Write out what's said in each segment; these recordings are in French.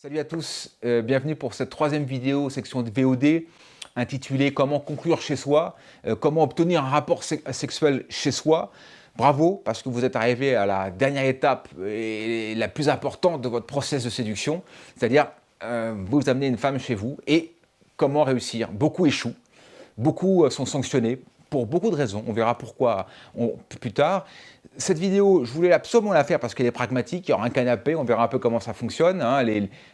Salut à tous, bienvenue pour cette troisième vidéo section de VOD intitulée Comment conclure chez soi, comment obtenir un rapport sexuel chez soi. Bravo, parce que vous êtes arrivé à la dernière étape et la plus importante de votre process de séduction, c'est-à-dire vous amenez une femme chez vous et comment réussir. Beaucoup échouent, beaucoup sont sanctionnés pour beaucoup de raisons, on verra pourquoi plus tard. Cette vidéo, je voulais absolument la faire parce qu'elle est pragmatique, il y aura un canapé, on verra un peu comment ça fonctionne, hein,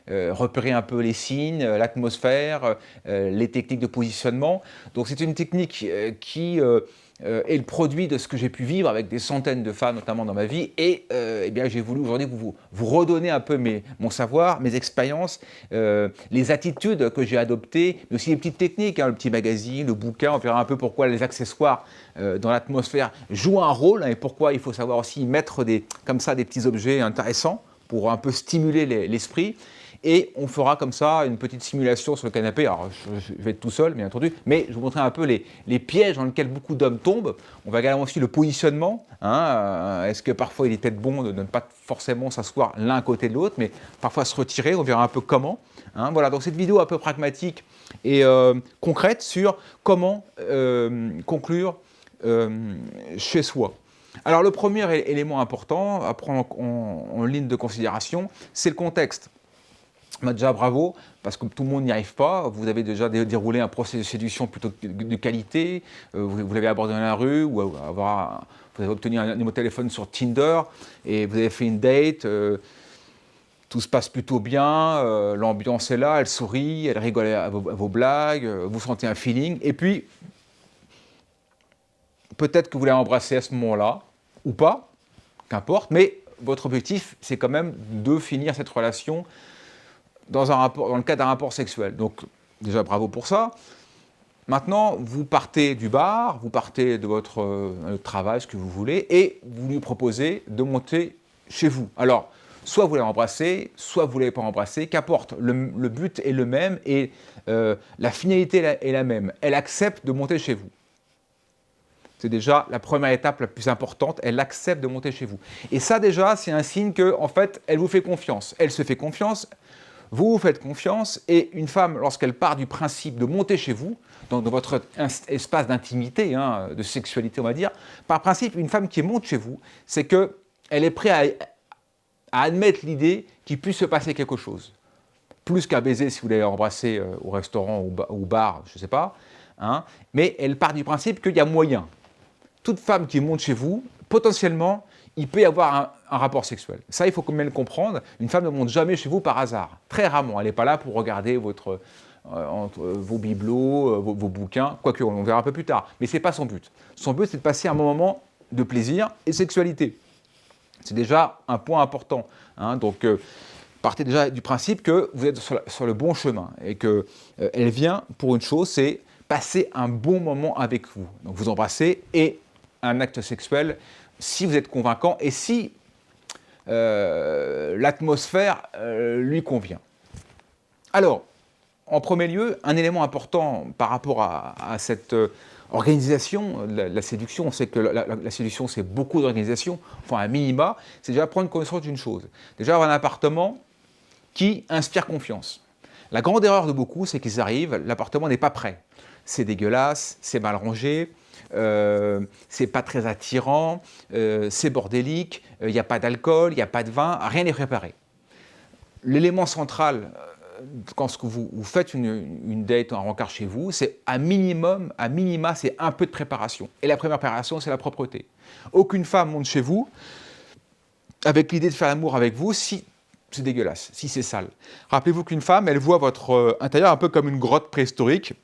repérer un peu les signes, l'atmosphère, les techniques de positionnement. Donc c'est une technique qui est le produit de ce que j'ai pu vivre avec des centaines de femmes, notamment dans ma vie, et eh bien j'ai voulu aujourd'hui vous redonner un peu mon savoir, mes expériences, les attitudes que j'ai adoptées, mais aussi les petites techniques, hein, le petit magazine, le bouquin, on verra un peu pourquoi les accessoires dans l'atmosphère jouent un rôle, hein, et pourquoi il faut savoir aussi mettre comme ça des petits objets intéressants pour un peu stimuler l'esprit. Et on fera comme ça une petite simulation sur le canapé. Alors, je vais être tout seul, bien entendu, mais je vous montrerai un peu les pièges dans lesquels beaucoup d'hommes tombent. On va regarder aussi le positionnement. Hein, est-ce que parfois il est peut-être bon de ne pas forcément s'asseoir l'un à côté de l'autre, mais parfois se retirer, on verra un peu comment. Hein, voilà, donc cette vidéo un peu pragmatique et concrète sur comment conclure chez soi. Alors le premier élément important à prendre en ligne de considération, c'est le contexte. Déjà bravo, parce que tout le monde n'y arrive pas, vous avez déjà déroulé un processus de séduction plutôt de qualité, vous l'avez abordé dans la rue, ou vous avez obtenu un numéro de téléphone sur Tinder, et vous avez fait une date, tout se passe plutôt bien, l'ambiance est là, elle sourit, elle rigole à vos blagues, vous sentez un feeling, et puis peut-être que vous l'avez embrassé à ce moment-là, ou pas, qu'importe, mais votre objectif, c'est quand même de finir cette relation dans le cadre d'un rapport sexuel. Donc, déjà, bravo pour ça. Maintenant, vous partez du bar, vous partez de votre travail, ce que vous voulez, et vous lui proposez de monter chez vous. Alors, soit vous l'avez embrassé, soit vous ne l'avez pas embrassé, qu'importe, le but est le même et la finalité est la même. Elle accepte de monter chez vous. C'est déjà la première étape la plus importante, elle accepte de monter chez vous. Et ça déjà, c'est un signe que, en fait, elle vous fait confiance. Elle se fait confiance, vous vous faites confiance, et une femme, lorsqu'elle part du principe de monter chez vous, dans votre espace d'intimité, hein, de sexualité, on va dire, par principe, une femme qui monte chez vous, c'est qu'elle est prête à admettre l'idée qu'il puisse se passer quelque chose. Plus qu'un baiser si vous l'avez embrassé au restaurant ou au bar, je ne sais pas, hein, mais elle part du principe qu'il y a moyen. Toute femme qui monte chez vous, potentiellement, il peut y avoir un rapport sexuel. Ça, il faut quand même le comprendre. Une femme ne monte jamais chez vous par hasard. Très rarement. Elle n'est pas là pour regarder vos bibelots, vos bouquins, quoique on verra un peu plus tard. Mais ce n'est pas son but. Son but, c'est de passer un moment de plaisir et de sexualité. C'est déjà un point important. Hein. Donc, partez déjà du principe que vous êtes sur le bon chemin et qu'elle vient pour une chose, c'est passer un bon moment avec vous. Donc, vous embrassez et un acte sexuel si vous êtes convaincant et si l'atmosphère lui convient. Alors, en premier lieu, un élément important par rapport à cette organisation de la séduction, on sait que la séduction c'est beaucoup d'organisation, enfin un minima, c'est déjà prendre conscience d'une chose. Déjà avoir un appartement qui inspire confiance. La grande erreur de beaucoup, c'est qu'ils arrivent, l'appartement n'est pas prêt. C'est dégueulasse, c'est mal rangé, c'est pas très attirant, c'est bordélique, il n'y a pas d'alcool, il n'y a pas de vin, rien n'est préparé. L'élément central, quand vous faites une date, un rencard chez vous, c'est à minima, c'est un peu de préparation. Et la première préparation, c'est la propreté. Aucune femme monte chez vous avec l'idée de faire l'amour avec vous si c'est dégueulasse, si c'est sale. Rappelez-vous qu'une femme, elle voit votre intérieur un peu comme une grotte préhistorique,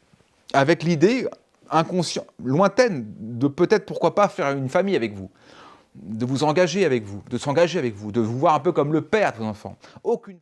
avec l'idée inconsciente, lointaine, de peut-être, pourquoi pas, faire une famille avec vous, de vous engager avec vous, de s'engager avec vous, de vous voir un peu comme le père de vos enfants. Aucune